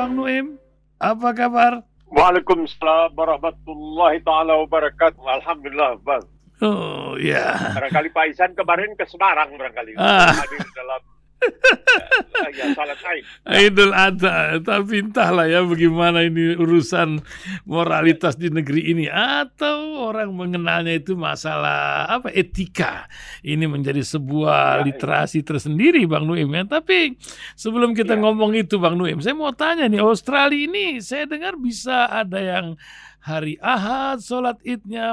Bang Nuim. Apa kabar? Waalaikumsalam warahmatullahi taala wabarakatuh. Alhamdulillah, Bang. Oh ya. Barangkali Pak Isan kemarin ke Semarang barangkali hadir dalam salat Aid. Idul Adha. Tapi entahlah ya bagaimana ini urusan moralitas di negeri ini, atau orang mengenalnya itu masalah etika. Ini menjadi sebuah literasi tersendiri, Bang Nuim ya. Tapi sebelum kita ngomong itu, Bang Nuim, saya mau tanya nih, Australia ini saya dengar bisa ada yang hari Ahad sholat Idnya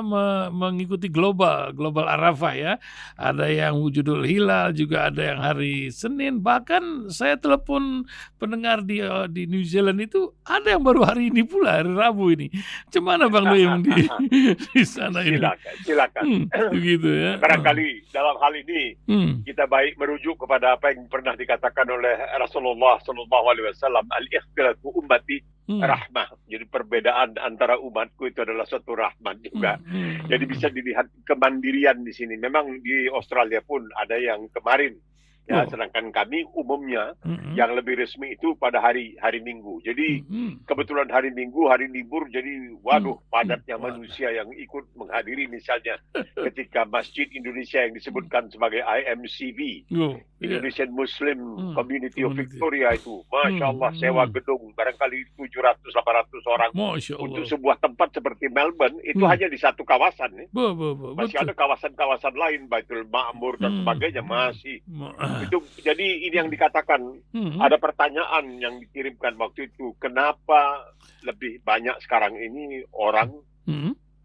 mengikuti global Arafah ya. Ada yang wujudul hilal, juga ada yang hari Senin. Bahkan saya telepon pendengar di New Zealand itu, ada yang baru hari ini pula, hari Rabu ini. Cemana Bang Nuim di sana ini? Silakan. Begitu ya. Barangkali dalam hal ini kita baik merujuk kepada apa yang pernah dikatakan oleh Rasulullah SAW, al-ikhtilafu ummati rahmah. Jadi perbedaan antara umatku itu adalah suatu rahmat juga. Jadi bisa dilihat kemandirian di sini. Memang di Australia pun ada yang kemarin ya, sedangkan kami umumnya yang lebih resmi itu pada hari Minggu. Jadi kebetulan hari Minggu hari libur, jadi waduh padatnya manusia yang ikut menghadiri, misalnya ketika Masjid Indonesia yang disebutkan sebagai IMCV, Indonesian Muslim Community of Victoria itu, Masya Allah, sewa gedung barangkali 700-800 orang untuk sebuah tempat seperti Melbourne, itu hanya di satu kawasan ya. Masih ada kawasan-kawasan lain, Baitul Ma'mur dan sebagainya masih. Itu jadi ini yang dikatakan, ada pertanyaan yang dikirimkan waktu itu, kenapa lebih banyak sekarang ini orang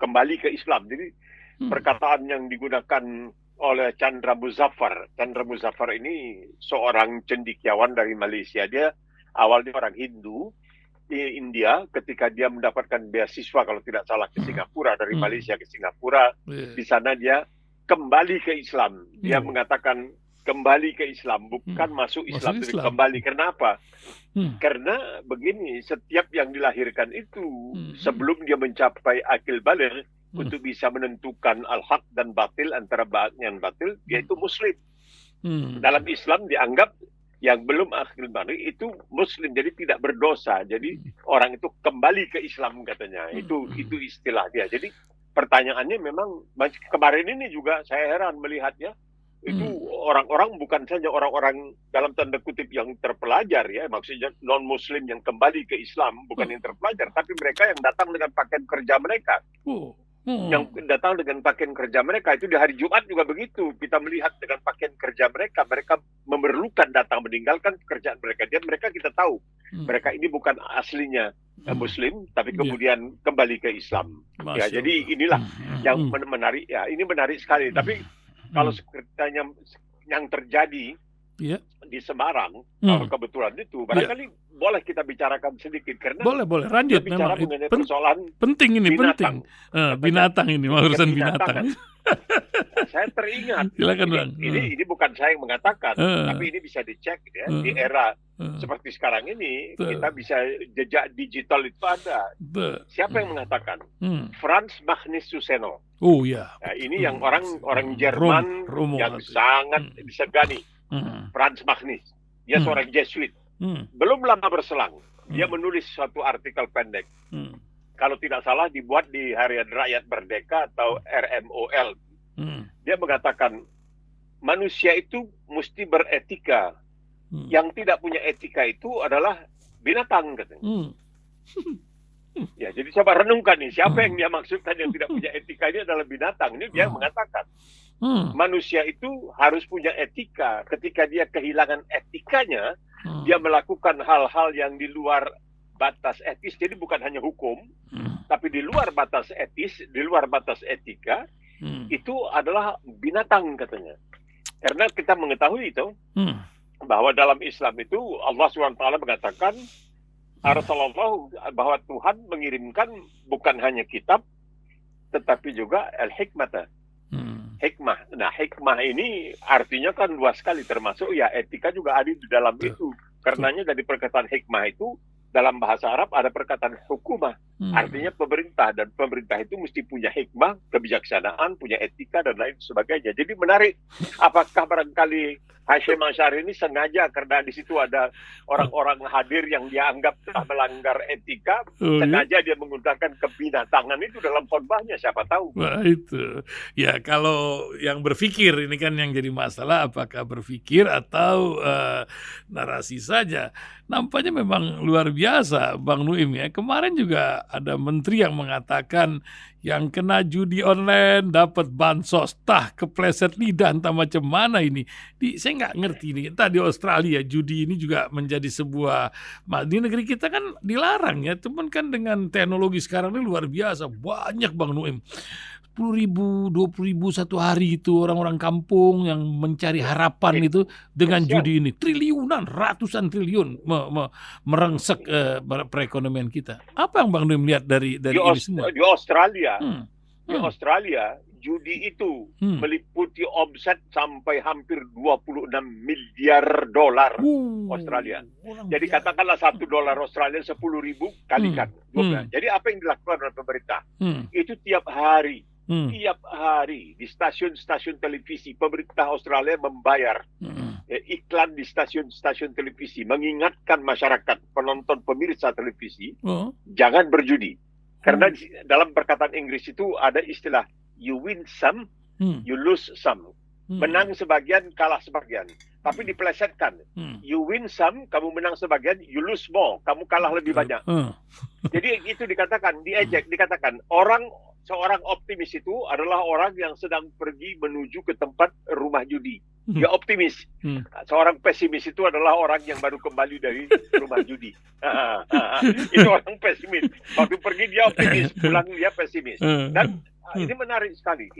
kembali ke Islam. Jadi perkataan yang digunakan oleh Chandra Muzaffar ini seorang cendekiawan dari Malaysia. Dia awalnya orang Hindu di India. Ketika dia mendapatkan beasiswa kalau tidak salah ke Singapura, dari Malaysia ke Singapura, di sana dia kembali ke Islam. Dia mengatakan kembali ke Islam, bukan masuk Islam. Kembali. Kenapa? Karena begini, setiap yang dilahirkan itu sebelum dia mencapai akil baligh untuk bisa menentukan al-haq dan batil, antara batil dan batil, dia itu muslim. Dalam Islam dianggap yang belum akil baligh itu muslim, jadi tidak berdosa. Jadi orang itu kembali ke Islam katanya. Itu istilah dia. Jadi pertanyaannya memang kemarin ini juga saya heran melihatnya. Itu orang-orang, bukan saja orang-orang dalam tanda kutip yang terpelajar ya, maksudnya non-muslim yang kembali ke Islam, bukan yang terpelajar, tapi mereka yang datang dengan pakaian kerja mereka. Yang datang dengan pakaian kerja mereka itu di hari Jumat juga begitu. Kita melihat dengan pakaian kerja mereka memerlukan datang meninggalkan pekerjaan mereka. Dan mereka kita tahu, mereka ini bukan aslinya muslim, tapi kemudian kembali ke Islam. Ya, jadi inilah yang menarik ya. Ini menarik sekali. Tapi kalau sepertinya yang terjadi di Semarang, kalau kebetulan itu, barangkali boleh kita bicarakan sedikit, karena boleh lanjut, bicara mengenai persoalan penting ini, binatang. Binatang ini, urusan binatang. Saya teringat, silakan Bang. Ini bukan saya yang mengatakan, tapi ini bisa dicek ya, di era seperti sekarang ini, kita bisa jejak digital itu ada. Siapa yang mengatakan? Franz Magnus Suseno. Oh ya. Nah, ini yang orang Jerman yang sangat disegani. Franz Magnus. Dia seorang Jesuit. Belum lama berselang, dia menulis suatu artikel pendek. Kalau tidak salah dibuat di Harian Rakyat Merdeka atau RMOL. Dia mengatakan manusia itu mesti beretika. Yang tidak punya etika itu adalah binatang, katanya. Ya, jadi coba renungkan nih, siapa yang dia maksudkan yang tidak punya etika ini adalah binatang. Ini dia mengatakan manusia itu harus punya etika. Ketika dia kehilangan etikanya, dia melakukan hal-hal yang di luar batas etis. Jadi bukan hanya hukum, tapi di luar batas etis, di luar batas etika, itu adalah binatang, katanya. Karena kita mengetahui itu, bahwa dalam Islam itu Allah SWT mengatakan, Rasulullah, bahwa Tuhan mengirimkan bukan hanya kitab, tetapi juga al-hikmah. Hikmah. Nah, hikmah ini artinya kan luas sekali, termasuk ya etika juga ada di dalam itu. Karenanya dari perkataan hikmah itu, dalam bahasa Arab ada perkataan hukumah. Artinya pemerintah, dan pemerintah itu mesti punya hikmah, kebijaksanaan, punya etika dan lain sebagainya. Jadi menarik, apakah barangkali Hashim Asy'ari ini sengaja karena di situ ada orang-orang hadir yang dia anggap telah melanggar etika, sengaja dia menggunakan kebinatangan itu dalam khotbahnya, siapa tahu. Wah itu, ya kalau yang berpikir ini kan yang jadi masalah, apakah berpikir atau narasi saja. Nampaknya memang luar biasa Bang Nuim ya. Kemarin juga ada menteri yang mengatakan yang kena judi online dapat bansos, kepleset lidah entah macam mana ini. Saya nggak ngerti ini. Entah di Australia judi ini juga menjadi sebuah, di negeri kita kan dilarang ya. Cuman kan dengan teknologi sekarang ini luar biasa, banyak Bang Nuim. 10.000, 20.000 satu hari itu orang-orang kampung yang mencari harapan itu dengan judi ini. Triliunan, ratusan triliun merengsek perekonomian kita. Apa yang Bang Nuim lihat dari ini semua? Di Australia, judi itu meliputi omset sampai hampir 26 miliar dolar Australia. Jadi katakanlah $1 Australia 10.000 kalikan. Jadi apa yang dilakukan oleh pemerintah? Itu tiap hari di stasiun-stasiun televisi pemerintah Australia membayar iklan di stasiun-stasiun televisi, mengingatkan masyarakat, penonton, pemirsa televisi jangan berjudi. Karena dalam perkataan Inggris itu ada istilah you win some, you lose some. Menang sebagian, kalah sebagian. Tapi dipelesetkan. You win some, kamu menang sebagian, you lose more, kamu kalah lebih banyak. Jadi itu dikatakan, dikatakan seorang optimis itu adalah orang yang sedang pergi menuju ke tempat rumah judi. Dia optimis. Seorang pesimis itu adalah orang yang baru kembali dari rumah judi. Itu orang pesimis. Waktu pergi dia optimis, pulang dia pesimis. Dan ini menarik sekali.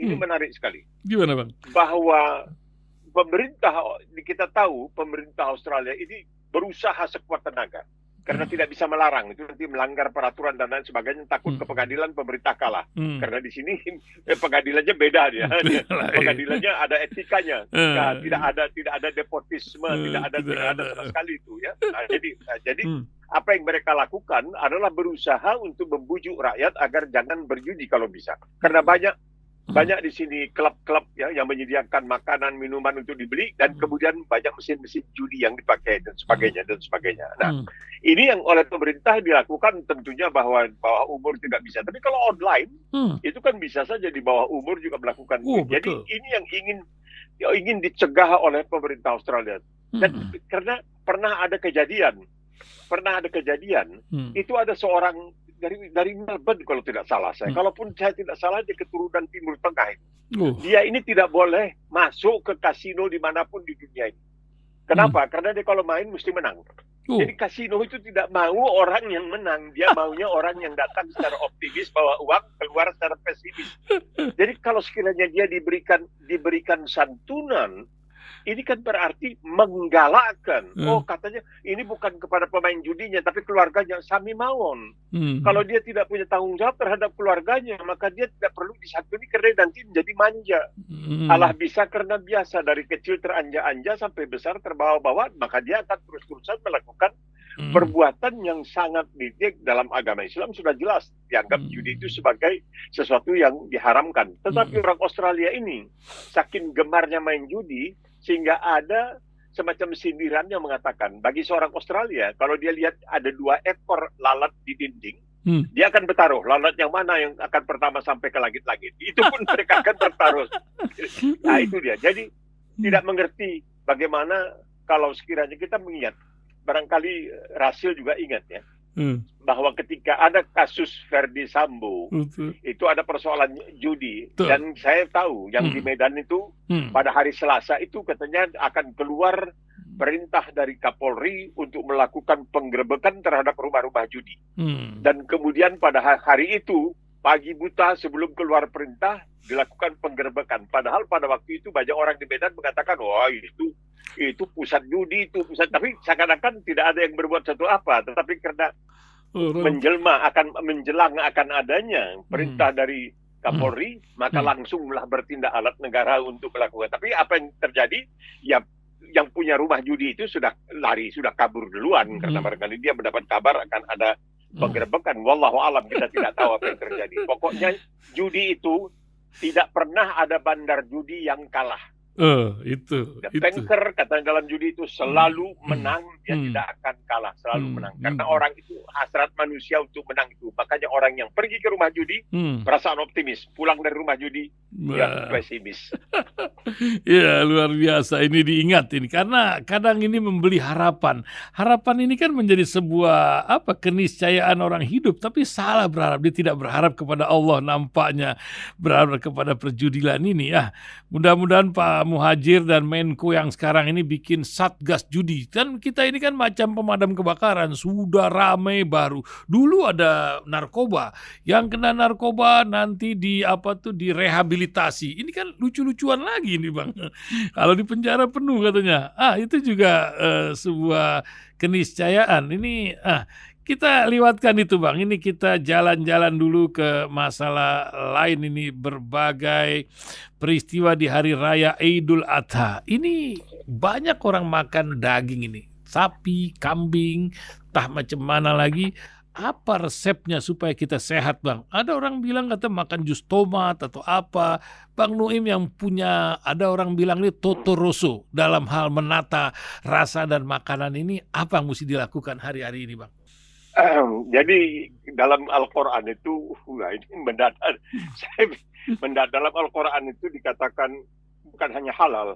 Gimana Bang? Bahwa kita tahu pemerintah Australia ini berusaha sekuat tenaga. Karena tidak bisa melarang, itu nanti melanggar peraturan dan lain sebagainya, takut ke pengadilan, pemerintah kalah. Karena di sini pengadilannya beda dia. Pengadilannya ada etikanya. Tidak ada nepotisme, tidak ada sama sekali itu ya. Jadi apa yang mereka lakukan adalah berusaha untuk membujuk rakyat agar jangan berjudi kalau bisa. Karena banyak di sini klub-klub ya yang menyediakan makanan, minuman untuk dibeli, dan kemudian banyak mesin-mesin judi yang dipakai dan sebagainya. Nah, ini yang oleh pemerintah dilakukan tentunya bahwa umur tidak bisa. Tapi kalau online itu kan bisa saja di bawah umur juga melakukan. Jadi betul. ini yang ingin dicegah oleh pemerintah Australia. Dan karena pernah ada kejadian itu ada seorang dari Melbourne kalau tidak salah saya. Kalaupun saya tidak salah, dia keturunan Timur Tengah. Dia ini tidak boleh masuk ke kasino dimanapun di dunia ini. Kenapa? Karena dia kalau main mesti menang. Jadi kasino itu tidak mau orang yang menang. Dia maunya orang yang datang secara optimis, bawa uang, keluar secara pesimis. Jadi kalau sekiranya dia diberikan santunan, ini kan berarti menggalakkan. Katanya ini bukan kepada pemain judinya, tapi keluarganya, sami mawon. Kalau dia tidak punya tanggung jawab terhadap keluarganya, maka dia tidak perlu disantuni karena nanti menjadi manja. Allah bisa karena biasa, dari kecil teranja-anja sampai besar terbawa-bawa, maka dia akan terus-terusan melakukan perbuatan yang sangat didik. Dalam agama Islam sudah jelas dianggap judi itu sebagai sesuatu yang diharamkan. Tetapi orang Australia ini saking gemarnya main judi, sehingga ada semacam sindiran yang mengatakan bagi seorang Australia, kalau dia lihat ada 2 ekor lalat di dinding, dia akan bertaruh lalat yang mana yang akan pertama sampai ke langit-langit. Itu pun mereka akan bertaruh. Nah itu dia. Jadi tidak mengerti bagaimana kalau sekiranya kita mengingat, barangkali Rasil juga ingat ya, bahwa ketika ada kasus Verdi Sambo, itu ada persoalan judi. Dan saya tahu yang di Medan itu pada hari Selasa itu katanya akan keluar perintah dari Kapolri untuk melakukan penggerebekan terhadap rumah-rumah judi. Dan kemudian pada hari itu, pagi buta sebelum keluar perintah, dilakukan penggerebekan. Padahal pada waktu itu banyak orang di Medan mengatakan, wah itu pusat judi, itu pusat. Tapi seakan-akan tidak ada yang berbuat satu apa. Tetapi karena menjelang akan adanya perintah dari Kapolri, maka langsunglah bertindak alat negara untuk melakukan. Tapi apa yang terjadi? Ya, yang punya rumah judi itu sudah kabur duluan karena barangkali dia mendapat kabar akan ada penggerebekan. Wallahu alam, kita tidak tahu apa yang terjadi. Pokoknya judi itu tidak pernah ada bandar judi yang kalah. Itu. Banker kata dalam judi itu selalu menang, dia tidak akan kalah, selalu menang. Karena orang itu hasrat manusia untuk menang itu. Makanya orang yang pergi ke rumah judi perasaan optimis, pulang dari rumah judi dia pesimis. Ya, luar biasa ini diingat ini karena kadang ini membeli harapan. Harapan ini kan menjadi sebuah keniscayaan orang hidup, tapi salah berharap. Dia tidak berharap kepada Allah, nampaknya berharap kepada perjudian ini. Mudah-mudahan Pak Muhadjir dan Menko yang sekarang ini bikin satgas judi. Kan kita ini kan macam pemadam kebakaran, sudah ramai baru. Dulu ada narkoba, yang kena narkoba nanti direhabilitasi. Ini kan lucu-lucuan lagi ini Bang. Kalau di penjara penuh katanya. Itu juga sebuah keniscayaan. Ini kita lewatkan itu Bang. Ini kita jalan-jalan dulu ke masalah lain ini, berbagai peristiwa di hari raya Idul Adha. Ini banyak orang makan daging ini. Sapi, kambing, entah macam mana lagi. Apa resepnya supaya kita sehat Bang? Ada orang bilang kata makan jus tomat atau apa. Bang Nuim yang punya, ada orang bilang ini Toto Rosso dalam hal menata rasa dan makanan ini. Apa yang mesti dilakukan hari-hari ini Bang? Jadi dalam Al-Quran itu, ini mendadak. Dalam Al-Quran itu dikatakan bukan hanya halal,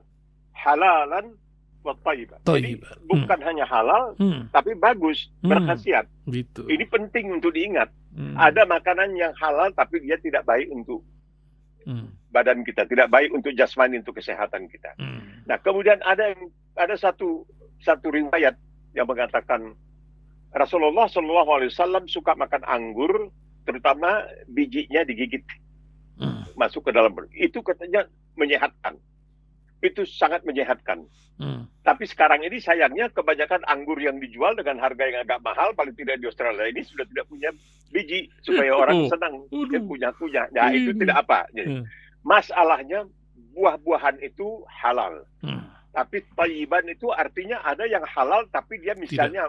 halalan wa thayyiban. Jadi bukan hanya halal, tapi bagus, berkhasiat. Gitu. Ini penting untuk diingat. Ada makanan yang halal, tapi dia tidak baik untuk badan kita, tidak baik untuk jasmani, untuk kesehatan kita. Nah, kemudian ada satu riwayat yang mengatakan Rasulullah SAW suka makan anggur, terutama bijinya digigit masuk ke dalam perut. Itu katanya menyehatkan. Itu sangat menyehatkan. Tapi sekarang ini sayangnya kebanyakan anggur yang dijual dengan harga yang agak mahal, paling tidak di Australia ini sudah tidak punya biji supaya orang senang punya. Nah, itu tidak apa. Jadi, masalahnya buah-buahan itu halal. Tapi thayyiban itu artinya ada yang halal tapi dia misalnya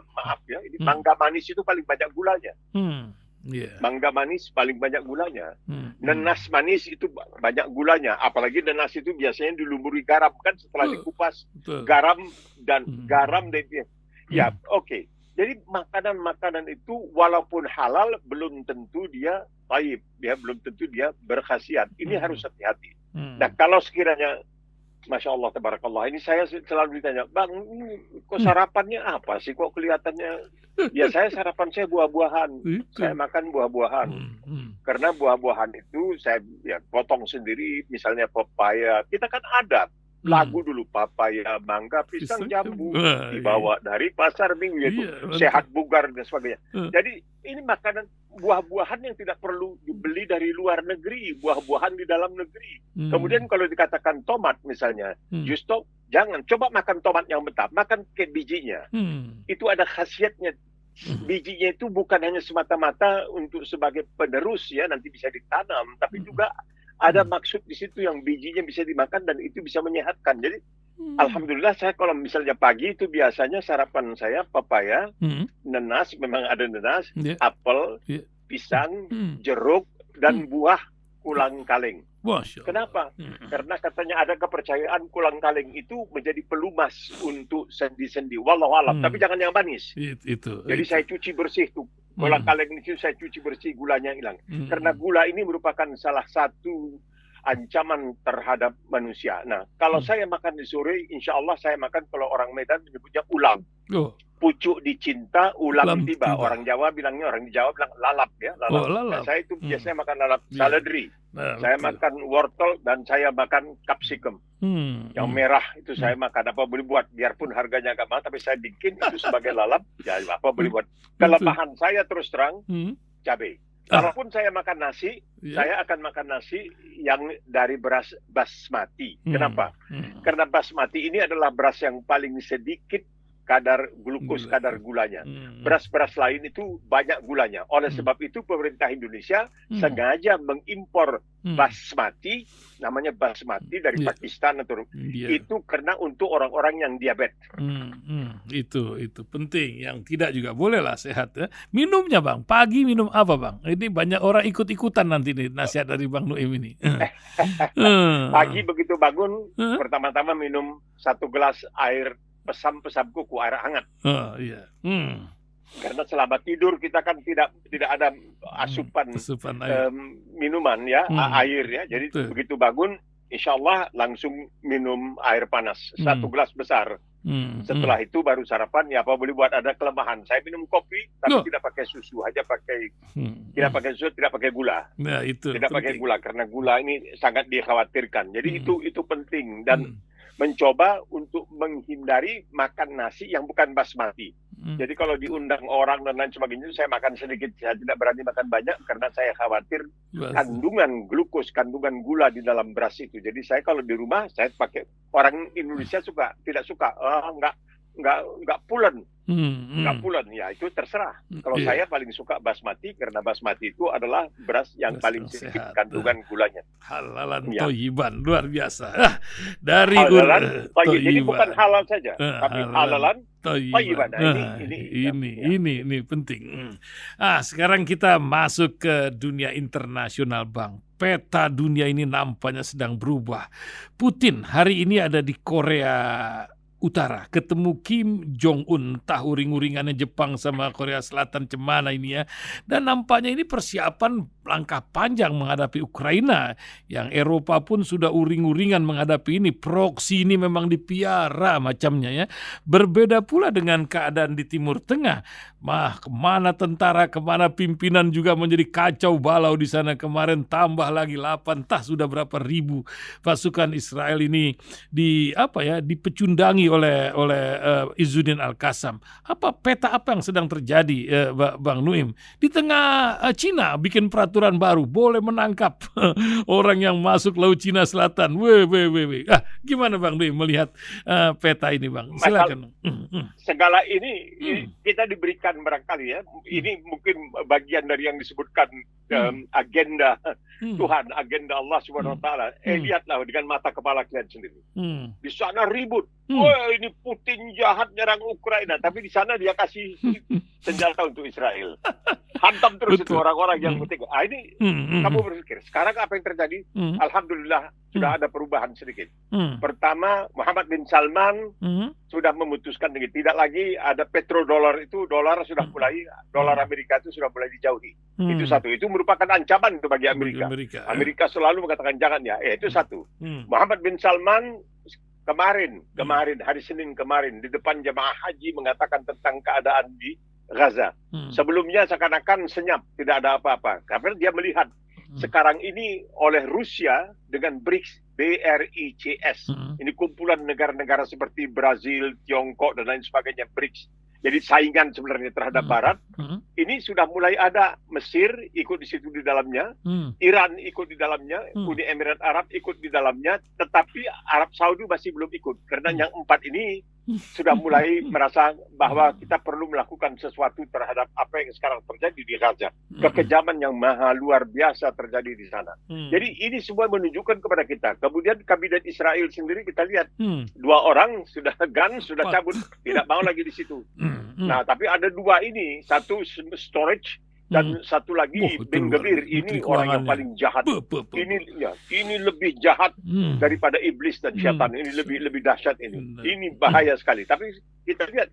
ini mangga manis itu paling banyak gulanya. Mangga manis paling banyak gulanya. Nanas manis itu banyak gulanya. Apalagi nanas itu biasanya dilumuri garam kan setelah dikupas. Garam dan dia. Oke. Jadi makanan-makanan itu walaupun halal belum tentu dia thayyib. Dia belum tentu dia berkhasiat. Ini harus hati-hati. Nah, kalau sekiranya Masya Allah, tabarakallah. Ini saya selalu ditanya, Bang, kok sarapannya apa sih? Kok kelihatannya? Ya sarapan saya buah-buahan. Saya makan buah-buahan. Karena buah-buahan itu saya potong sendiri, misalnya papaya. Kita kan ada lagu dulu, papaya, mangga, pisang, jambu. Dibawa dari pasar minggu, yaitu sehat, bugar, dan sebagainya. Jadi ini makanan buah-buahan yang tidak perlu dibeli dari luar negeri, buah-buahan di dalam negeri. Kemudian kalau dikatakan tomat misalnya, justru jangan coba makan tomat yang mentah, makan ke bijinya. Itu ada khasiatnya. Bijinya itu bukan hanya semata-mata untuk sebagai penerus ya, nanti bisa ditanam, tapi juga ada maksud di situ yang bijinya bisa dimakan dan itu bisa menyehatkan. Jadi alhamdulillah saya kalau misalnya pagi itu biasanya sarapan saya papaya, nanas, memang ada nanas, apel, pisang, jeruk, dan buah kulang kaleng. Kenapa? Karena katanya ada kepercayaan kulang kaleng itu menjadi pelumas untuk sendi-sendi. Wallahu alam. Tapi jangan yang manis. Jadi saya cuci bersih tuh. Kulang kaleng itu saya cuci bersih, gulanya hilang. Karena gula ini merupakan salah satu ancaman terhadap manusia. Nah, kalau saya makan di sore, insya Allah saya makan, kalau orang Medan menyebutnya ulam. Pucuk dicinta, ulam tiba. Orang Jawa bilangnya, orang di Jawa bilang lalap ya. Lalap. Nah, saya itu biasanya makan lalap saladri. Saya makan wortel dan saya makan capsicum. Yang merah itu saya makan, apa boleh buat. Biarpun harganya agak mahal, tapi saya bikin itu sebagai lalap. Ya apa boleh buat. Kelemahan saya terus terang, cabai. Kalaupun saya makan nasi, saya akan makan nasi yang dari beras basmati. Kenapa? Karena basmati ini adalah beras yang paling sedikit kadar glukos, kadar gulanya. Beras-beras lain itu banyak gulanya. Oleh sebab itu pemerintah Indonesia sengaja mengimpor basmati, namanya basmati dari Pakistan atau itu karena untuk orang-orang yang diabetes. Itu penting. Yang tidak juga bolehlah sehat ya. Minumnya Bang, pagi minum apa Bang? Ini banyak orang ikut-ikutan nanti nih nasihat dari Bang Nuim ini. Pagi begitu bangun, pertama-tama minum 1 gelas air pesam-pesam kuku, air hangat. Iya. Karena selama tidur kita kan tidak ada asupan air. Minuman ya, air ya. Jadi begitu bangun, insya Allah langsung minum air panas 1 gelas besar. Setelah itu baru sarapan. Ya apa boleh buat, ada kelemahan. Saya minum kopi tapi tidak pakai susu, hanya pakai tidak pakai susu, tidak pakai gula. Nah, itu tidak pakai gula karena gula ini sangat dikhawatirkan. Jadi itu penting dan mencoba untuk menghindari makan nasi yang bukan basmati. Jadi kalau diundang orang dan lain sebagainya, saya makan sedikit, saya tidak berani makan banyak karena saya khawatir kandungan glukos, kandungan gula di dalam beras itu. Jadi saya kalau di rumah saya pakai, orang Indonesia tidak suka, nggak pulen. Nggak pulen, ya itu terserah. Kalau saya paling suka basmati karena basmati itu adalah beras yang paling sedikit kandungan gulanya. Halalan toyiban, luar biasa. Dari halalan toyiban. Jadi bukan halal saja, tapi halalan toyiban. Nah, ini penting. Sekarang kita masuk ke dunia internasional Bang. Peta dunia ini nampaknya sedang berubah. Putin hari ini ada di Korea Utara, ketemu Kim Jong-un, entah uring-uringannya Jepang sama Korea Selatan cemana ini ya. Dan nampaknya ini persiapan langkah panjang menghadapi Ukraina. Yang Eropa pun sudah uring-uringan menghadapi ini. Proksi ini memang dipiara macamnya ya. Berbeda pula dengan keadaan di Timur Tengah. Kemana tentara, kemana pimpinan juga menjadi kacau balau di sana kemarin. Tambah lagi 8, entah sudah berapa ribu pasukan Israel ini dipecundangi oleh Izzuddin Al-Qassam. Peta apa yang sedang terjadi Bang Nuim? Di tengah Cina bikin peraturan baru, boleh menangkap orang yang masuk Laut Cina Selatan. Gimana Bang Nuim melihat peta ini Bang? Silakan. Segala ini kita diberikan barangkali ya. Ini mungkin bagian dari yang disebutkan agenda Tuhan, agenda Allah Subhanahu wa taala. Lihatlah dengan mata kepala kalian sendiri. Di sana ribut. Ini Putin jahat nyerang Ukraina, tapi di sana dia kasih senjata untuk Israel. Hantam terus itu orang-orang yang penting. Ini kamu berpikir, sekarang apa yang terjadi? Alhamdulillah sudah ada perubahan sedikit. Pertama, Muhammad bin Salman sudah memutuskan tidak lagi ada petrodolar itu, dolar sudah mulai, dolar Amerika itu sudah mulai dijauhi. Itu satu. Itu merupakan ancaman itu bagi Amerika. Amerika selalu mengatakan jangan ya. Itu satu. Muhammad bin Salman kemarin hari Senin kemarin di depan jemaah haji mengatakan tentang keadaan di Gaza. Sebelumnya seakan-akan senyap, tidak ada apa-apa. Karena dia melihat sekarang ini oleh Rusia dengan BRICS, BRICS. Ini kumpulan negara-negara seperti Brazil, Tiongkok dan lain sebagainya, BRICS. Jadi saingan sebenarnya terhadap Barat. Ini sudah mulai ada Mesir ikut di situ di dalamnya, Iran ikut di dalamnya, Uni Emirat Arab ikut di dalamnya, tetapi Arab Saudi masih belum ikut. Karena yang 4 ini sudah mulai merasa bahwa kita perlu melakukan sesuatu terhadap apa yang sekarang terjadi di Gaza. Kekejaman yang maha luar biasa terjadi di sana. Jadi ini semua menunjukkan kepada kita. Kemudian kabinet Israel sendiri kita lihat 2 orang sudah cabut, tidak mau lagi di situ. Nah, tapi ada 2 ini, satu storage dan satu lagi Ben Gvir. Ini orang yang paling jahat. Ini lebih jahat daripada iblis dan syaitan. Ini lebih dahsyat ini. Ini bahaya sekali. Tapi kita lihat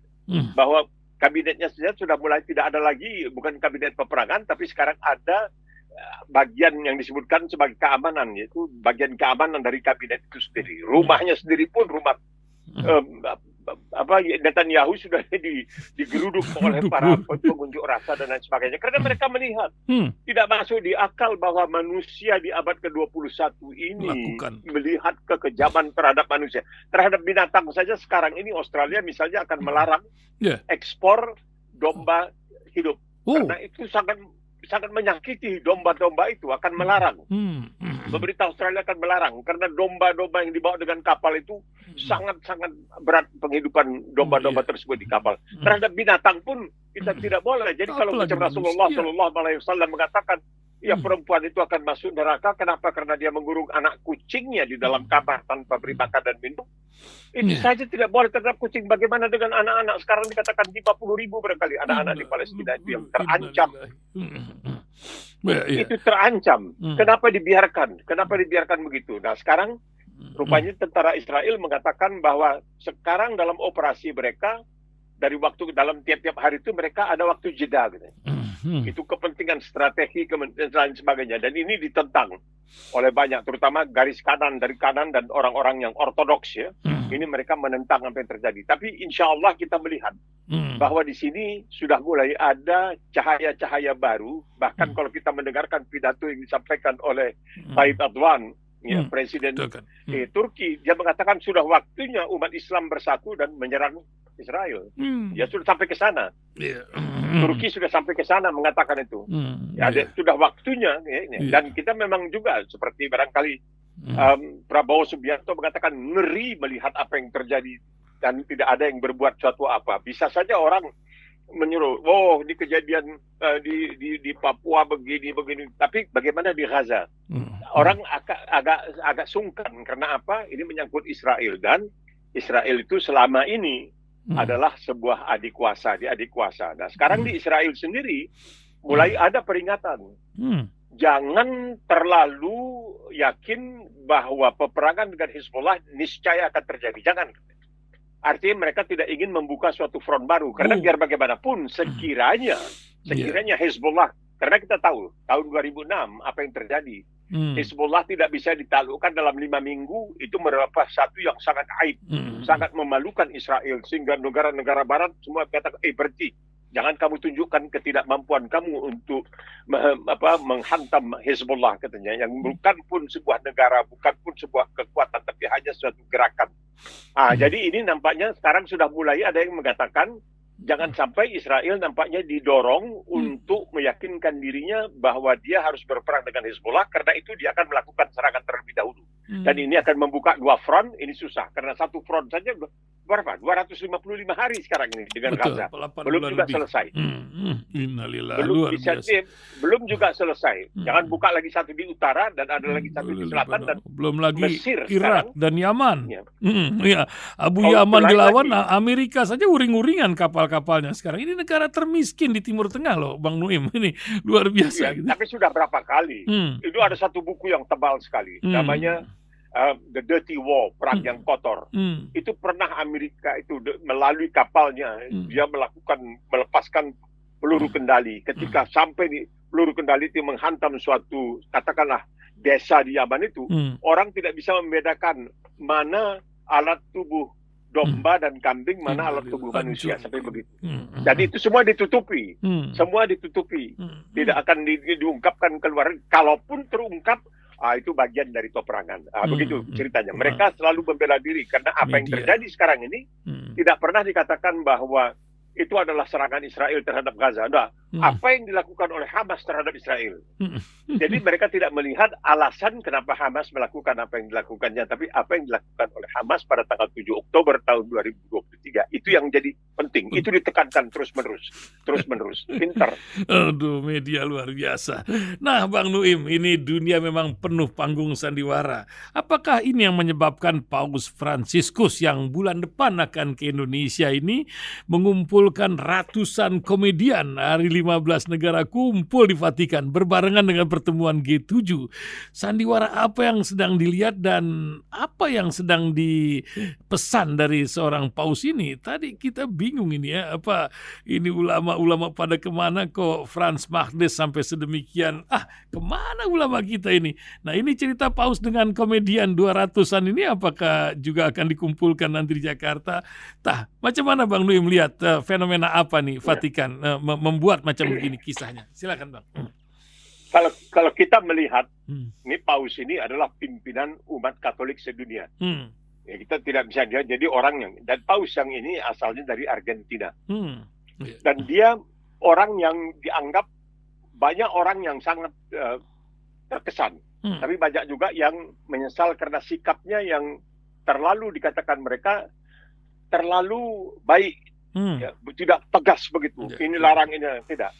bahwa kabinetnya sudah mulai tidak ada lagi, bukan kabinet peperangan, tapi sekarang ada bagian yang disebutkan sebagai keamanan, yaitu bagian keamanan dari kabinet itu sendiri. Rumahnya sendiri pun rumah Netanyahu sudah digeruduk oleh para pengunjuk rasa dan lain sebagainya. Karena mereka melihat tidak masuk di akal bahwa manusia di abad ke-21 ini melihat kekejaman terhadap manusia. Terhadap binatang saja sekarang ini Australia misalnya akan melarang ekspor domba hidup. Karena itu sangat menyakiti domba-domba itu, akan melarang. Pemerintah Australia akan melarang karena domba-domba yang dibawa dengan kapal itu sangat-sangat berat penghidupan domba-domba tersebut di kapal. Terhadap binatang pun kita tidak boleh. Jadi kalau macam Rasulullah SAW mengatakan Ya, perempuan itu akan masuk neraka. Kenapa? Karena dia mengurung anak kucingnya di dalam kamar tanpa beri makan dan minum. Itu saja tidak boleh terhadap kucing. Bagaimana dengan anak-anak? Sekarang dikatakan 50.000 barangkali anak-anak di Palestina itu yang terancam. Itu terancam. Kenapa dibiarkan? Kenapa dibiarkan begitu? Nah, sekarang rupanya tentara Israel mengatakan bahwa sekarang dalam operasi mereka, dari waktu dalam tiap-tiap hari itu mereka ada waktu jeda gitu. Itu kepentingan strategi dan lain sebagainya, dan ini ditentang oleh banyak, terutama garis kanan dari kanan dan orang-orang yang ortodoks ya. Ini mereka menentang apa yang terjadi. Tapi insya Allah kita melihat bahwa di sini sudah mulai ada cahaya-cahaya baru. Bahkan kalau kita mendengarkan pidato yang disampaikan oleh Tayyip Erdogan, ya, Presiden Turki, dia mengatakan sudah waktunya umat Islam bersatu dan menyerang Israel. Ya sudah sampai ke sana. Turki sudah sampai ke sana mengatakan itu. Sudah waktunya. Dan kita memang juga seperti barangkali Prabowo Subianto mengatakan ngeri melihat apa yang terjadi dan tidak ada yang berbuat suatu apa. Bisa saja orang menyuruh, oh ini kejadian di Papua begini. Tapi bagaimana di Gaza? Orang agak sungkan karena apa? Ini menyangkut Israel, dan Israel itu selama ini adalah sebuah adik kuasa. Nah, sekarang di Israel sendiri mulai ada peringatan. Jangan terlalu yakin bahwa peperangan dengan Hizbullah niscaya akan terjadi. Jangan. Artinya mereka tidak ingin membuka suatu front baru. Karena biar bagaimanapun sekiranya Hizbullah, karena kita tahu tahun 2006 apa yang terjadi. Hizbullah tidak bisa ditaklukkan dalam 5 minggu. Itu merupakan satu yang sangat aib, sangat memalukan Israel, sehingga negara-negara Barat semua katakan, berhenti, jangan kamu tunjukkan ketidakmampuan kamu untuk menghantam Hizbullah, katanya, yang bukan pun sebuah negara, bukan pun sebuah kekuatan, tapi hanya suatu gerakan. Jadi ini nampaknya sekarang sudah mulai ada yang mengatakan jangan sampai Israel nampaknya didorong untuk meyakinkan dirinya bahwa dia harus berperang dengan Hizbullah, karena itu dia akan melakukan serangan terlebih dahulu. Dan ini akan membuka 2 front. Ini susah, karena satu front saja berapa? 255 hari sekarang ini dengan Gaza. Belum juga selesai. Belum juga selesai. Jangan buka lagi satu di utara dan ada lagi satu di selatan, dan belum lagi Mesir Irak sekarang, dan Yaman. Abu Oh, Yaman lain dilawan, lagi. Amerika saja uring-uringan kapal-kapalnya sekarang. Ini negara termiskin di Timur Tengah loh, Bang Nuim. Ini luar biasa. Gitu. Tapi sudah berapa kali? Itu ada satu buku yang tebal sekali, namanya The Dirty War, perang yang kotor. Itu pernah Amerika itu melalui kapalnya, dia melepaskan peluru kendali. Ketika sampai di peluru kendali itu menghantam suatu, katakanlah desa di Yaman itu, orang tidak bisa membedakan mana alat tubuh domba dan kambing, mana alat tubuh manusia, sampai begitu. Dan itu semua ditutupi. Semua ditutupi. Tidak akan diungkapkan keluar. Kalaupun terungkap, itu bagian dari peperangan. Begitu ceritanya. Mereka selalu membela diri, karena apa yang terjadi sekarang ini tidak pernah dikatakan bahwa itu adalah serangan Israel terhadap Gaza. Nah, apa yang dilakukan oleh Hamas terhadap Israel. Jadi mereka tidak melihat alasan kenapa Hamas melakukan apa yang dilakukannya, tapi apa yang dilakukan oleh Hamas pada tanggal 7 Oktober tahun 2023. Itu yang jadi penting. Itu ditekankan terus-menerus. Pintar. Aduh, media luar biasa. Nah, Bang Nuim, ini dunia memang penuh panggung sandiwara. Apakah ini yang menyebabkan Paus Fransiskus yang bulan depan akan ke Indonesia ini mengumpulkan ratusan komedian? Hari 15 negara kumpul di Vatikan berbarengan dengan pertemuan G7. Sandiwara apa yang sedang dilihat dan apa yang sedang dipesan dari seorang paus ini? Tadi kita bingung ini ya, apa ini ulama-ulama pada kemana kok Franz Magdes sampai sedemikian? Kemana ulama kita ini? Nah, ini cerita paus dengan komedian 200-an ini apakah juga akan dikumpulkan nanti di Jakarta? Macam mana Bang Nuim melihat fenomena apa nih Vatikan membuat macam begini kisahnya? Silakan Bang. Kalau kita melihat, ini paus ini adalah pimpinan umat Katolik sedunia. Ya, kita tidak bisa dia jadi orang yang, dan paus yang ini asalnya dari Argentina. Dan dia orang yang dianggap, banyak orang yang sangat terkesan. Tapi banyak juga yang menyesal karena sikapnya yang terlalu, dikatakan mereka terlalu baik. Ya, tidak tegas begitu. Ini larang, ini tidak.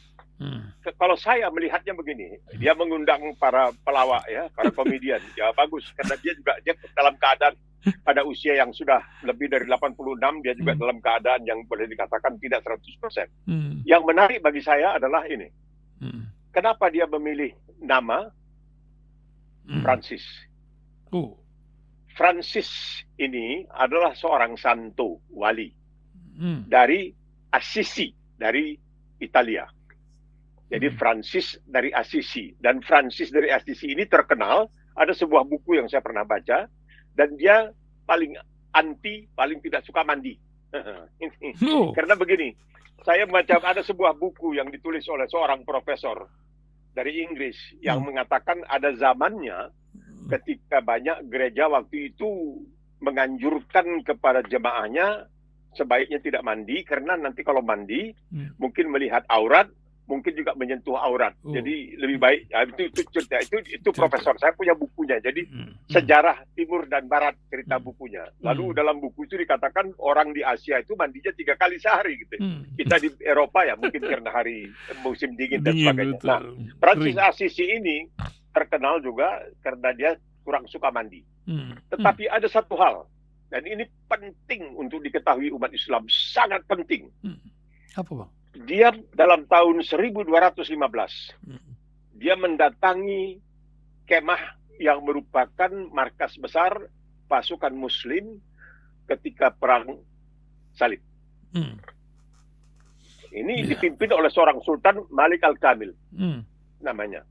Kalau saya melihatnya begini, dia mengundang para pelawak ya, para komedian, ya bagus karena dia dalam keadaan pada usia yang sudah lebih dari 86, dia juga dalam keadaan yang boleh dikatakan tidak 100%. Yang menarik bagi saya adalah ini. Kenapa dia memilih nama Francis? Francis ini adalah seorang santo wali dari Assisi, dari Italia. Jadi Francis dari Assisi. Dan Francis dari Assisi ini terkenal, ada sebuah buku yang saya pernah baca, dan dia paling tidak suka mandi. Karena begini, saya membaca ada sebuah buku yang ditulis oleh seorang profesor dari Inggris yang mengatakan ada zamannya ketika banyak gereja waktu itu menganjurkan kepada jemaahnya sebaiknya tidak mandi, karena nanti kalau mandi mungkin melihat aurat, mungkin juga menyentuh aurat. Jadi lebih baik itu cerita itu profesor. Saya punya bukunya. Jadi sejarah Timur dan Barat cerita bukunya. Lalu dalam buku itu dikatakan orang di Asia itu mandinya 3 kali sehari gitu. Kita di Eropa ya mungkin karena hari musim dingin dan sebagainya. Nah, Francis Assisi ini terkenal juga karena dia kurang suka mandi. Tetapi ada satu hal, dan ini penting untuk diketahui umat Islam, sangat penting. Apa, Bang? Dia dalam tahun 1215, dia mendatangi kemah yang merupakan markas besar pasukan Muslim ketika perang Salib. Ini dipimpin oleh seorang Sultan Malik Al-Kamil namanya.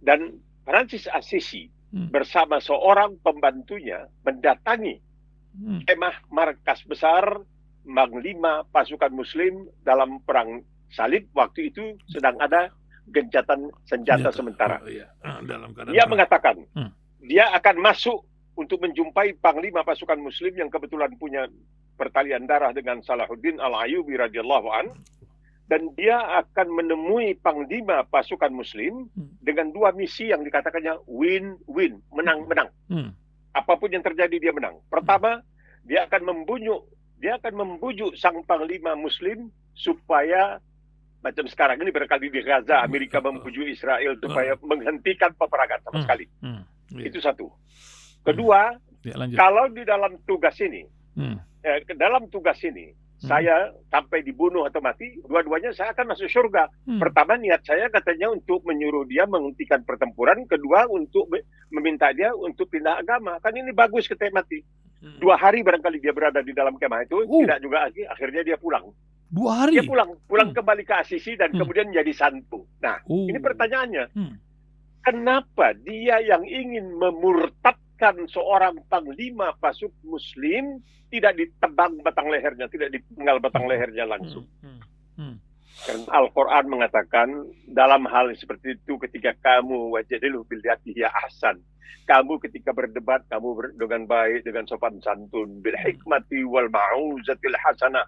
Dan Francis Assisi bersama seorang pembantunya mendatangi kemah markas besar Panglima pasukan Muslim dalam perang Salib. Waktu itu sedang ada gencatan senjata sementara. Dia mengatakan dia akan masuk untuk menjumpai Panglima pasukan Muslim yang kebetulan punya pertalian darah dengan Salahuddin Al-Ayyubi radhiyallahu an, dan dia akan menemui Panglima pasukan Muslim dengan 2 misi yang dikatakannya win-win, menang-menang. Apapun yang terjadi dia menang. Pertama, dia akan membujuk sang Panglima Muslim supaya, macam sekarang ini barangkali di Gaza, Amerika membujuk Israel supaya menghentikan peperangan sama sekali. Itu satu. Kedua, kalau di dalam tugas ini, saya sampai dibunuh atau mati, dua-duanya saya akan masuk surga. Pertama, niat saya katanya untuk menyuruh dia menghentikan pertempuran. Kedua, untuk meminta dia untuk pindah agama. Kan ini bagus kita mati. 2 hari barangkali dia berada di dalam kemah itu, tidak juga lagi, akhirnya dia pulang. 2 hari? Dia pulang kembali ke Assisi dan kemudian jadi santo. Nah, ini pertanyaannya. Kenapa dia yang ingin memurtadkan seorang panglima pasukan Muslim tidak ditebang batang lehernya, tidak dipenggal batang lehernya langsung? Karena Al-Quran mengatakan dalam hal seperti itu, ketika kamu wajadilu billati hiya ahsan, kamu ketika berdebat, kamu dengan baik, dengan sopan santun, bil hikmati wal ma'uzatil hasanah,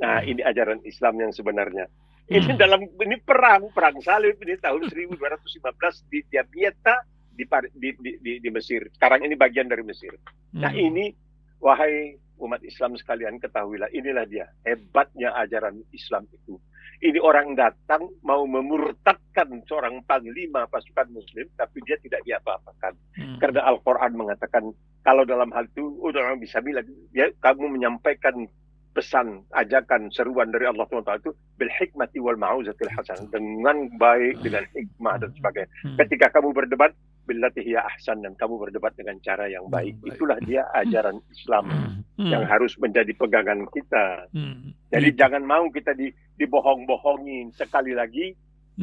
nah ini ajaran Islam yang sebenarnya. Ini ini perang Salib ini tahun 1215 di Damietta di Mesir. Sekarang ini bagian dari Mesir. Nah ini, wahai umat Islam sekalian, ketahuilah, inilah dia hebatnya ajaran Islam itu. Ini orang datang mau memurtadkan seorang panglima pasukan Muslim, tapi dia tidak diapa-apakan. Karena Al-Quran mengatakan, kalau dalam hal itu, orang bisa bilang, kamu menyampaikan pesan, ajakan, seruan dari Allah SWT itu bil hikmati wal ma'uzatil hasan, dengan baik, dengan hikmah dan sebagainya. Ketika kamu berdebat, billati hiya ahsan, dan kamu berdebat dengan cara yang baik. Itulah dia ajaran Islam yang harus menjadi pegangan kita. Jadi jangan mau kita dibohong-bohongin. Sekali lagi,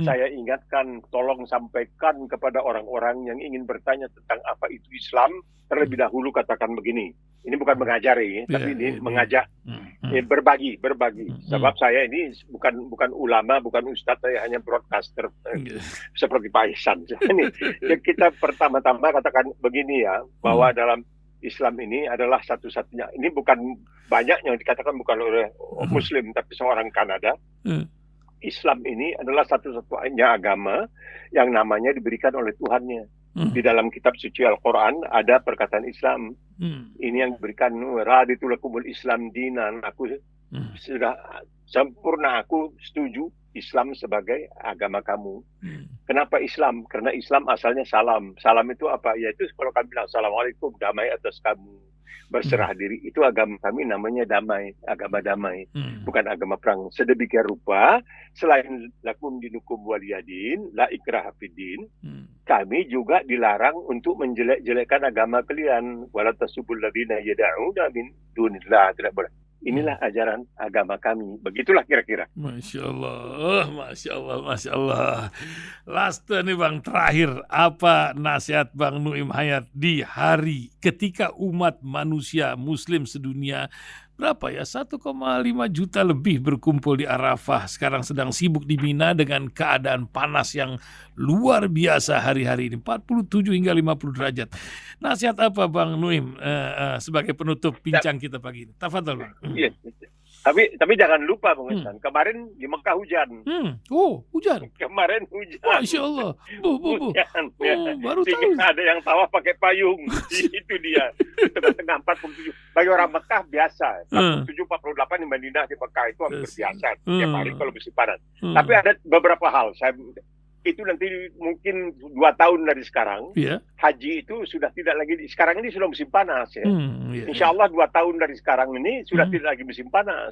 saya ingatkan, tolong sampaikan kepada orang-orang yang ingin bertanya tentang apa itu Islam, terlebih dahulu katakan begini. Ini bukan mengajari, tapi ini mengajak, berbagi. Sebab saya ini bukan ulama, bukan ustadz, saya hanya broadcaster seperti Pak Ihsan. Ini kita pertama-tama katakan begini ya, bahwa dalam Islam ini adalah satu-satunya. Ini bukan banyak yang dikatakan bukan oleh Muslim, tapi seorang Kanada. Islam ini adalah satu-satunya agama yang namanya diberikan oleh Tuhannya. Di dalam kitab suci Al-Quran ada perkataan Islam. Ini yang diberikan, raditu lakumul Islam dinan. Aku sudah sempurna, aku setuju Islam sebagai agama kamu. Kenapa Islam? Karena Islam asalnya salam. Salam itu apa? Yaitu kalau kami bilang Assalamualaikum, damai atas kamu, berserah diri. Itu agama kami namanya damai, agama damai, bukan agama perang. Sedemikian rupa, selain lakum dinukum waliyadin, la ikraha fiddin, kami juga dilarang untuk menjelek-jelekkan agama kalian. Wala tasubul ladina yad'una min dunillah, tidak boleh. Inilah ajaran agama kami. Begitulah kira-kira. Masya Allah, Masya Allah, Masya Allah. Last nih Bang, terakhir, apa nasihat Bang Nuim Hayat di hari ketika umat manusia Muslim sedunia berapa ya 1,5 juta lebih berkumpul di Arafah, sekarang sedang sibuk di Mina dengan keadaan panas yang luar biasa hari-hari ini, 47 hingga 50 derajat. Nasihat apa Bang Nuim sebagai penutup bincang kita pagi ini? Tafadhol Bang. Iya. Tapi jangan lupa Bang Ihsan, kemarin di Mekah hujan. Oh, hujan. Kemarin hujan. Masya Allah. Hujan. Baru tahu. Ada yang tawaf pakai payung. Itu dia. Tengah-tengah 47. Bagi orang Mekah biasa. 47, 48 di Madinah, di Mekah itu hampir biasa. Tiap hari kalau musim panas. Tapi ada beberapa hal. Itu nanti mungkin 2 tahun dari sekarang, haji itu sudah tidak lagi, sekarang ini sudah musim panas ya. Insya Allah 2 tahun dari sekarang ini sudah tidak lagi musim panas,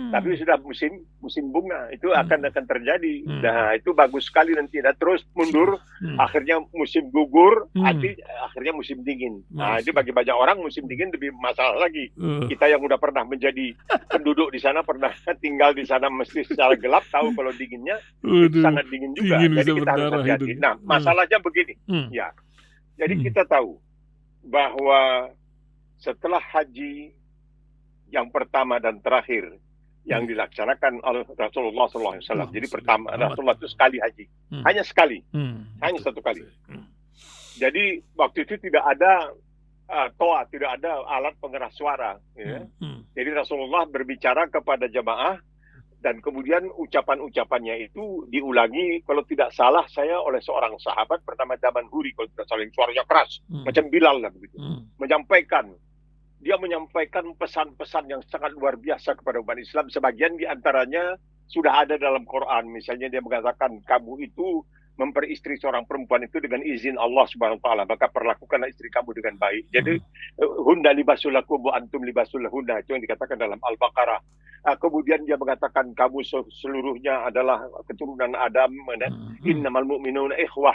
tapi sudah musim bunga, itu akan terjadi. Nah itu bagus sekali nanti, dan terus mundur, akhirnya musim gugur, akhirnya musim dingin. Nah itu bagi banyak orang musim dingin lebih masalah lagi. Kita yang udah pernah menjadi penduduk di sana, pernah tinggal di sana mesti secara gelap, tahu kalau dinginnya sangat dingin juga. Jadi kita harus hati-hati. Nah, masalahnya begini. Ya. Jadi kita tahu bahwa setelah haji yang pertama dan terakhir yang dilaksanakan oleh Rasulullah SAW. Jadi pertama Rasulullah itu sekali haji. Hanya sekali. Hanya satu kali. Jadi waktu itu tidak ada toa, tidak ada alat pengeras suara. Ya. Jadi Rasulullah berbicara kepada jamaah, dan kemudian ucapan-ucapannya itu diulangi, kalau tidak salah saya oleh seorang sahabat bernama Daman Huri, kalau tidak salah, suaranya keras, macam Bilal lah begitu. Dia menyampaikan pesan-pesan yang sangat luar biasa kepada umat Islam. Sebagian di antaranya sudah ada dalam Quran. Misalnya dia mengatakan, kamu itu memperistri seorang perempuan itu dengan izin Allah Subhanahu wa taala, maka perlakukanlah istri kamu dengan baik. Jadi hunna libasul lakum wa antum libasul lahunna, itu yang dikatakan dalam Al-Baqarah. Kemudian dia mengatakan kamu seluruhnya adalah keturunan Adam, innamal mu'minuna ikhwah,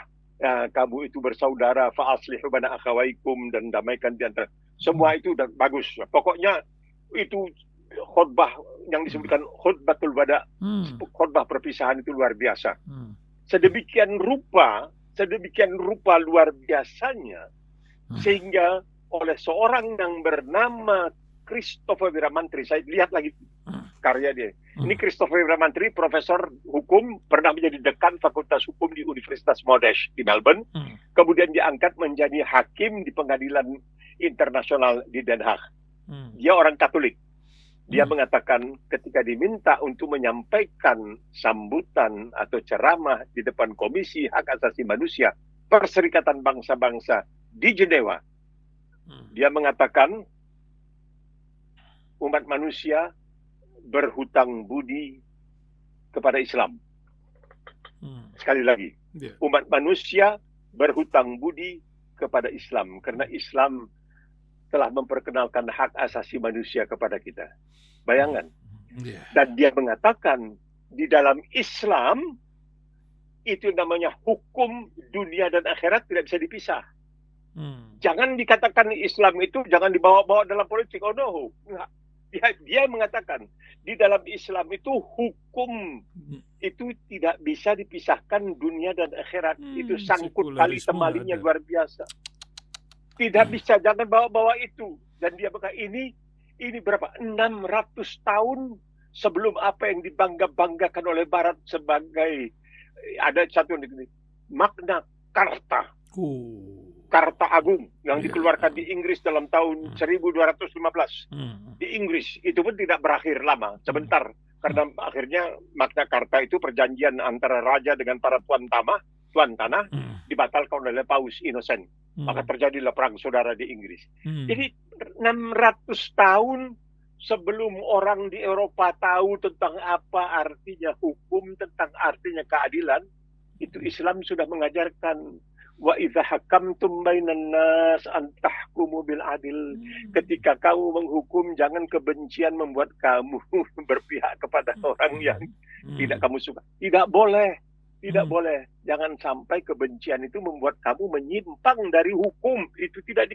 kamu itu bersaudara, fa aslihu baina akhawaikum, dan damaikan di antara. Semua itu bagus. Pokoknya itu khutbah yang disebutkan khutbatul wada, khutbah perpisahan itu luar biasa. Sedemikian rupa luar biasanya, sehingga oleh seorang yang bernama Christopher Wiramantri, saya lihat lagi karya dia. Ini Christopher Wiramantri, profesor hukum, pernah menjadi dekan Fakultas Hukum di Universitas Monash di Melbourne. Kemudian diangkat menjadi hakim di Pengadilan Internasional di Den Haag. Dia orang Katolik. Dia mengatakan ketika diminta untuk menyampaikan sambutan atau ceramah di depan Komisi Hak Asasi Manusia Perserikatan Bangsa-Bangsa di Jenewa, dia mengatakan umat manusia berhutang budi kepada Islam. Sekali lagi, umat manusia berhutang budi kepada Islam, karena Islam telah memperkenalkan hak asasi manusia kepada kita. Bayangkan. Dan dia mengatakan di dalam Islam itu namanya hukum dunia dan akhirat tidak bisa dipisah. Jangan dikatakan Islam itu jangan dibawa-bawa dalam politik. Oh no. Dia mengatakan di dalam Islam itu hukum itu tidak bisa dipisahkan dunia dan akhirat. Itu sangkut tali temalinya luar biasa. Tidak bisa, jangan bawa-bawa itu. Dan dia berkata ini berapa? 600 tahun sebelum apa yang dibangga-banggakan oleh Barat sebagai, ada satu Magna Carta. Karta Agung yang dikeluarkan di Inggris dalam tahun 1215. Di Inggris itu pun tidak berakhir lama, sebentar. Karena akhirnya Magna Carta itu perjanjian antara raja dengan para tuan tanah dibatalkan oleh Paus Innocent. Maka terjadilah perang saudara di Inggris. Jadi 600 tahun sebelum orang di Eropa tahu tentang apa artinya hukum, tentang artinya keadilan, itu Islam sudah mengajarkan wa idza hakamtum bainan nas an tahkumu bil adil. Ketika kamu menghukum, jangan kebencian membuat kamu berpihak kepada orang yang tidak kamu suka. Tidak boleh. Tidak boleh. Jangan sampai kebencian itu membuat kamu menyimpang dari hukum. Itu tidak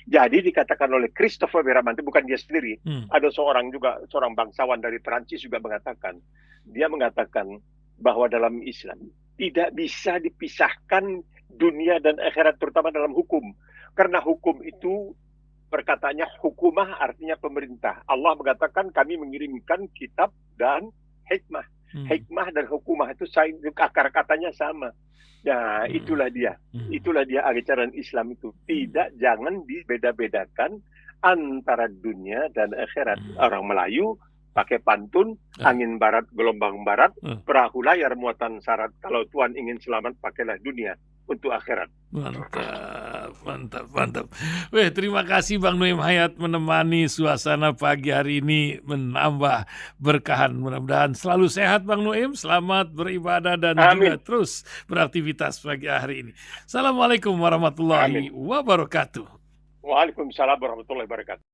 Jadi dikatakan oleh Christopher Beramanti, bukan dia sendiri. Ada seorang bangsawan dari Perancis juga mengatakan. Dia mengatakan bahwa dalam Islam tidak bisa dipisahkan dunia dan akhirat, terutama dalam hukum. Karena hukum itu perkataannya hukumah, artinya pemerintah. Allah mengatakan kami mengirimkan kitab dan hikmah. Hikmah dan hukumah itu akar katanya sama. Ya, itulah dia. Itulah dia ajaran Islam itu. Jangan dibeda-bedakan antara dunia dan akhirat. Orang Melayu pakai pantun, angin barat, gelombang barat, perahu layar muatan syarat. Kalau Tuhan ingin selamat, pakailah dunia untuk akhirat. Mantap. Weh, terima kasih Bang Nuaim Hayat menemani suasana pagi hari ini, menambah berkahan. Mudah-mudahan selalu sehat Bang Nuaim, selamat beribadah dan juga terus beraktivitas pagi hari ini. Assalamualaikum warahmatullahi wabarakatuh. Waalaikumsalam warahmatullahi wabarakatuh.